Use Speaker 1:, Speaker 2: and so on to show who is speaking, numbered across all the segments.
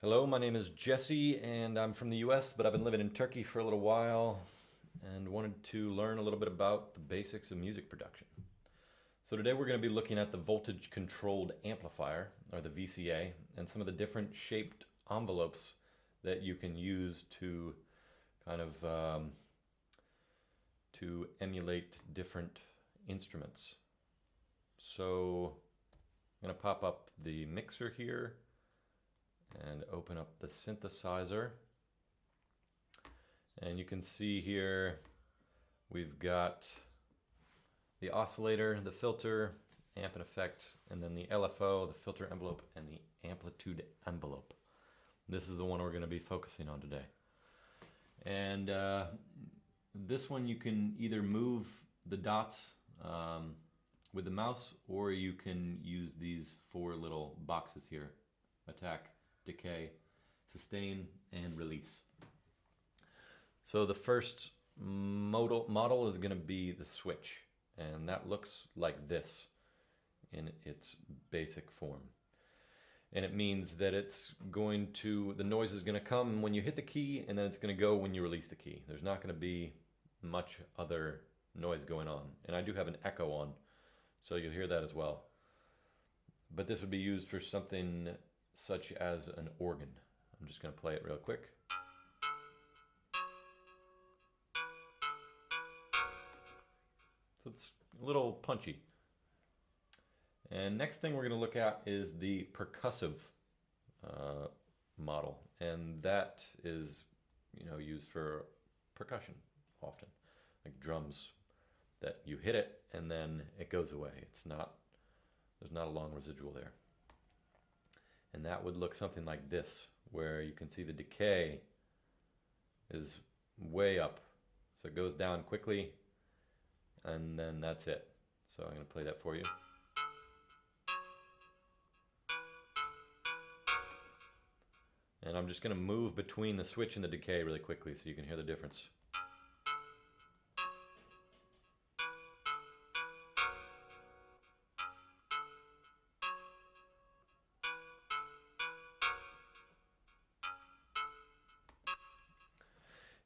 Speaker 1: Hello, my name is Jesse and I'm from the US, but I've been living in Turkey for a little while and wanted to learn a little bit about the basics of music production. So today we're going to be looking at the voltage controlled amplifier, or the VCA, and some of the different shaped envelopes that you can use to kind of to emulate different instruments. So I'm going to pop up the mixer here and open up the synthesizer, and you can see here we've got the oscillator, the filter, amp and effect, and then the LFO, the filter envelope, and the amplitude envelope. This is the one we're going to be focusing on today. And this one you can either move the dots with the mouse, or you can use these four little boxes here: attack, decay, sustain, and release. So the first model is going to be the switch, and that looks like this in its basic form. And it means that the noise is going to come when you hit the key, and then it's going to go when you release the key. There's not going to be much other noise going on. And I do have an echo on, so you'll hear that as well. But this would be used for something such as an organ. I'm just going to play it real quick. So it's a little punchy. And next thing we're going to look at is the percussive model, and that is used for percussion often, like drums, that you hit it and then it goes away. There's not a long residual there. And that would look something like this, where you can see the decay is way up. So it goes down quickly, and then that's it. So I'm going to play that for you. And I'm just going to move between the switch and the decay really quickly so you can hear the difference.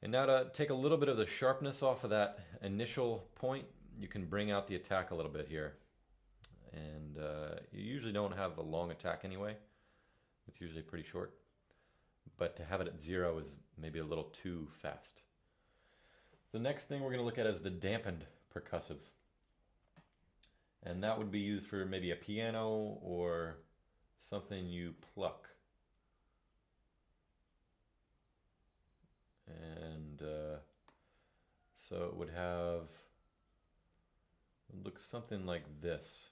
Speaker 1: And now to take a little bit of the sharpness off of that initial point, you can bring out the attack a little bit here. And you usually don't have a long attack anyway. It's usually pretty short. But to have it at 0 is maybe a little too fast. The next thing we're going to look at is the dampened percussive. And that would be used for maybe a piano or something you pluck. And so it would look something like this.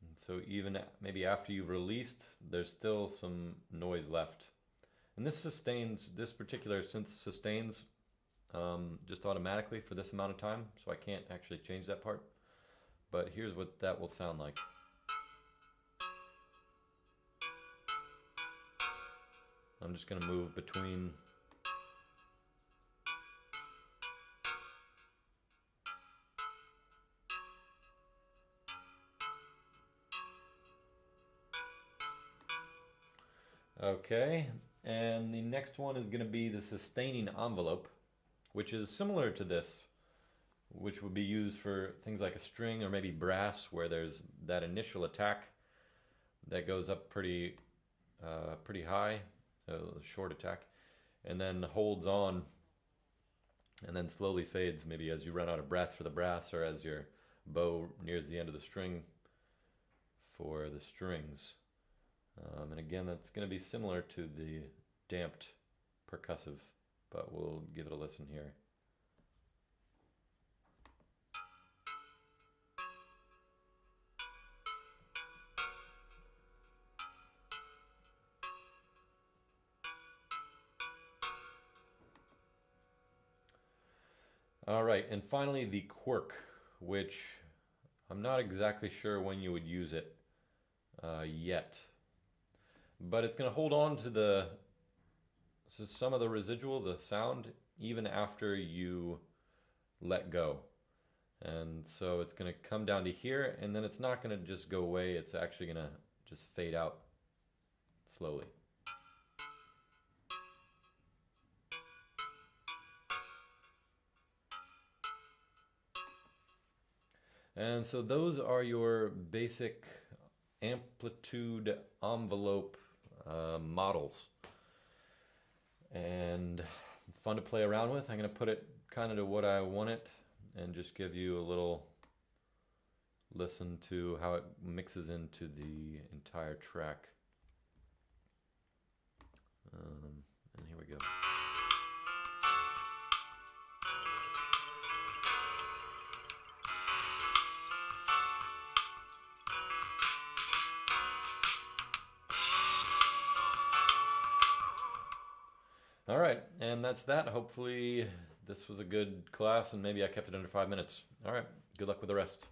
Speaker 1: And so even maybe after you've released, there's still some noise left. And this particular synth sustains just automatically for this amount of time, so I can't actually change that part. But here's what that will sound like. I'm just going to move between. Okay, and the next one is going to be the sustaining envelope, which is similar to this, which would be used for things like a string or maybe brass, where there's that initial attack that goes up pretty high, a short attack, and then holds on and then slowly fades, maybe as you run out of breath for the brass, or as your bow nears the end of the string for the strings. And again, that's going to be similar to the damped percussive, but we'll give it a listen here. All right, and finally the quirk, which I'm not exactly sure when you would use it yet. But it's going to hold on to some of the residual, the sound, even after you let go. And so it's going to come down to here, and then it's not going to just go away. It's actually going to just fade out. slowly. And so those are your basic amplitude envelope models. And fun to play around with. I'm going to put it kind of to what I want it and just give you a little listen to how it mixes into the entire track. And here we go. All right, and that's that. Hopefully this was a good class and maybe I kept it under 5 minutes. All right, good luck with the rest.